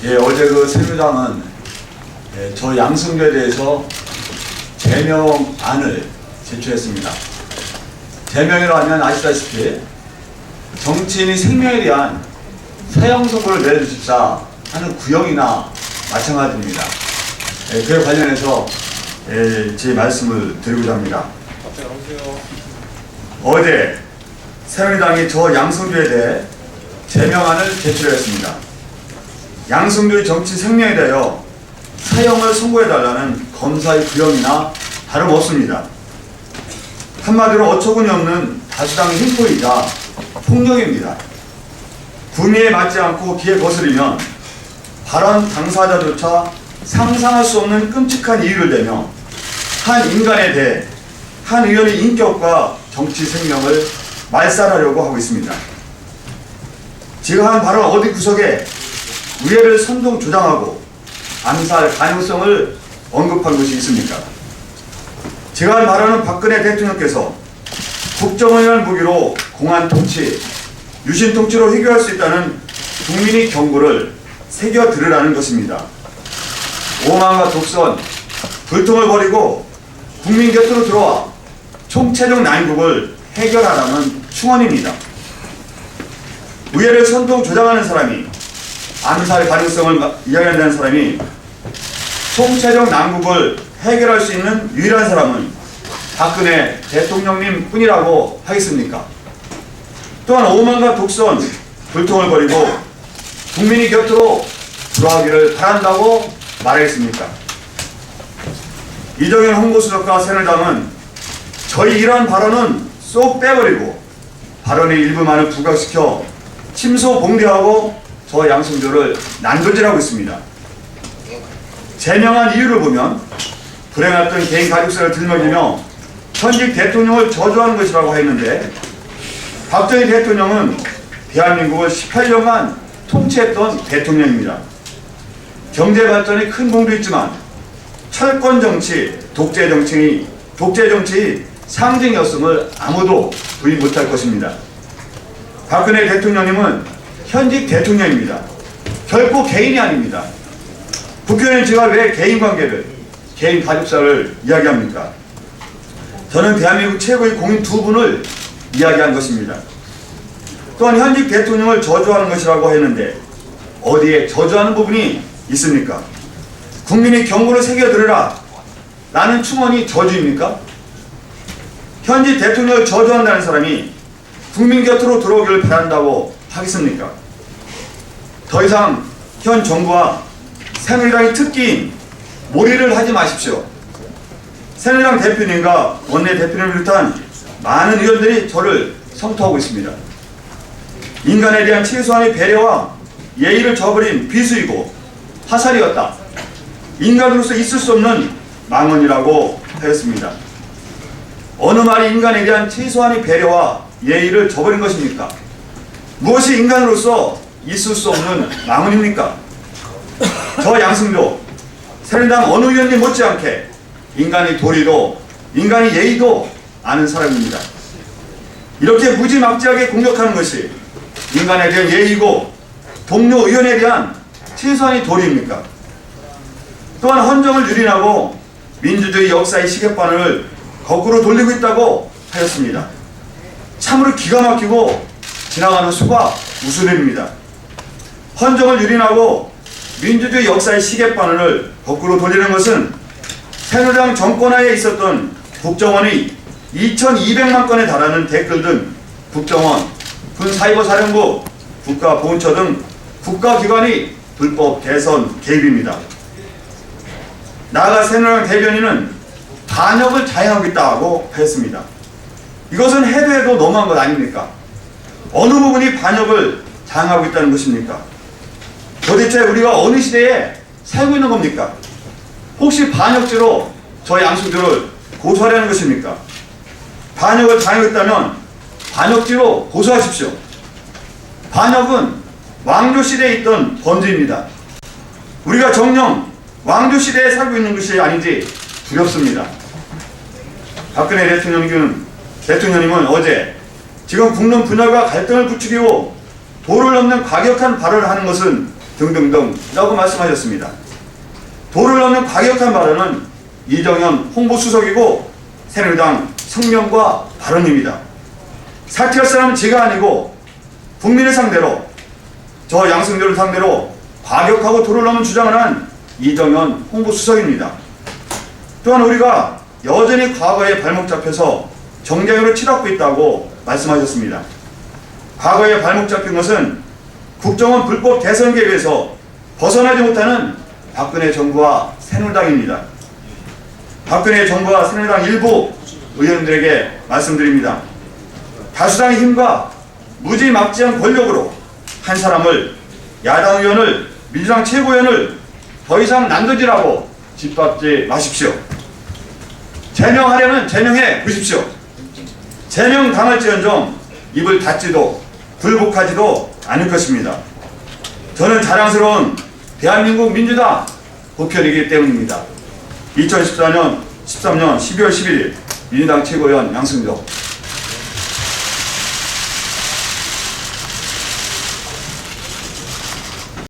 예, 어제 그 새누리당은 저 양승규에 대해서 제명안을 제출했습니다. 제명이라고 하면 아시다시피 정치인이 생명에 대한 사형 선고를 내려주십사 하는 구형이나 마찬가지입니다. 그에 관련해서 제 말씀을 드리고자 합니다. 어제 새누리당이 저 양승규에 대해 제명안을 제출했습니다. 양승규의 정치 생명에 대하여 사형을 선고해달라는 검사의 구형이나 다름없습니다. 한마디로 어처구니 없는 다수당의 횡포이자 폭력입니다. 구미에 맞지 않고 기에 거스리면 발언 당사자조차 상상할 수 없는 끔찍한 이유를 대며 한 인간에 대해 한 의원의 인격과 정치 생명을 말살하려고 하고 있습니다. 제가 한 발언 어디 구석에 우애를 선동 조장하고 암살 가능성을 언급한 것이 있습니까? 제가 한 발언은 박근혜 대통령께서 국정원이라는 무기로 공안 통치, 유신 통치로 해결할 수 있다는 국민의 경고를 새겨 들으라는 것입니다. 오만과 독선, 불통을 버리고 국민 곁으로 들어와 총체적 난국을 해결하라는 충언입니다. 우애를 선동 조장하는 사람이, 암살 가능성을 이야기한다는 사람이 총체적 난국을 해결할 수 있는 유일한 사람은 박근혜 대통령님 뿐이라고 하겠습니까? 또한 오만과 독선, 불통을 버리고 국민이 곁으로 들어가기를 바란다고 말하겠습니까? 이정현 홍보수석과 새누리당은 저희 이러한 발언은 쏙 빼버리고 발언의 일부만을 부각시켜 침소봉대하고 저 양승규를 난도질하고 있습니다. 제명한 이유를 보면 불행했던 개인 가족사를 들먹이며 현직 대통령을 저주하는 것이라고 했는데, 박정희 대통령은 대한민국을 18년간 통치했던 대통령입니다. 경제 발전에 큰 공도 있지만 철권 정치, 독재 정치의 상징이었음을 아무도 부인 못할 것입니다. 박근혜 대통령님은 현직 대통령입니다. 결코 개인이 아닙니다. 국회의원 제가 왜 개인 관계를, 개인 가족사를 이야기합니까? 저는 대한민국 최고의 공인 두 분을 이야기한 것입니다. 또한 현직 대통령을 저주하는 것이라고 했는데 어디에 저주하는 부분이 있습니까? 국민의 경고를 새겨 들으라 라는 충언이 저주입니까? 현직 대통령을 저주한다는 사람이 국민 곁으로 들어오기를 바란다고 하겠습니까? 더 이상 현 정부와 새누리당의 특기인 몰이를 하지 마십시오. 새누리당 대표님과 원내대표님을 비롯한 많은 의원들이 저를 성토하고 있습니다. 인간에 대한 최소한의 배려와 예의를 저버린 비수이고 화살이었다. 인간으로서 있을 수 없는 망언이라고 하였습니다. 어느 말이 인간에 대한 최소한의 배려와 예의를 저버린 것입니까? 무엇이 인간으로서 있을 수 없는 망언입니까? 저 양승조, 새누리당 어느 의원님 못지않게 인간의 도리도 인간의 예의도 아는 사람입니다. 이렇게 무지막지하게 공격하는 것이 인간에 대한 예의고 동료 의원에 대한 최소한의 도리입니까? 또한 헌정을 유린하고 민주주의 역사의 시계바늘을 거꾸로 돌리고 있다고 하였습니다. 참으로 기가 막히고 지나가는 수가 우스름입니다. 헌정을 유린하고 민주주의 역사의 시계바늘을 거꾸로 돌리는 것은 새누리당 정권하에 있었던 국정원의 2200만 건에 달하는 댓글 등 국정원, 군사이버사령부, 국가보훈처 등 국가기관의 불법 대선 개입입니다. 나아가 새누리당 대변인은 반역을 자행하고 있다고 했습니다. 이것은 해도 해도 너무한 것 아닙니까? 어느 부분이 반역을 자행하고 있다는 것입니까? 도대체 우리가 어느 시대에 살고 있는 겁니까? 혹시 반역죄로 저 양승규를 고소하려는 것입니까? 반역을 자행했다면 반역죄로 고소하십시오. 반역은 왕조시대에 있던 범죄입니다. 우리가 정녕 왕조시대에 살고 있는 것이 아닌지 두렵습니다. 박근혜 대통령님은 어제 지금 국론 분열과 갈등을 부추기고 도를 넘는 과격한 발언을 하는 것은 등등등라고 말씀하셨습니다. 도를 넘는 과격한 발언은 이정현 홍보수석이고 새누리당 성명과 발언입니다. 사퇴할 사람은 제가 아니고 국민을 상대로, 저 양승조를 상대로 과격하고 도를 넘는 주장을 한 이정현 홍보수석입니다. 또한 우리가 여전히 과거에 발목 잡혀서 정쟁으로 치닫고 있다고 말씀하셨습니다. 과거에 발목 잡힌 것은 국정원 불법 대선 계획에서 벗어나지 못하는 박근혜 정부와 새누리당입니다. 박근혜 정부와 새누리당 일부 의원들에게 말씀드립니다. 다수당의 힘과 무지막지한 권력으로 한 사람을, 야당 의원을, 민주당 최고위원을 더 이상 난도질하고 짓밟지 마십시오. 제명하려면 제명해 보십시오. 제명당할지언정 입을 닫지도 굴복하지도 않을 것입니다. 저는 자랑스러운 대한민국 민주당 국회의원이기 때문입니다. 2014년 13년 12월 11일 민주당 최고위원 양승조.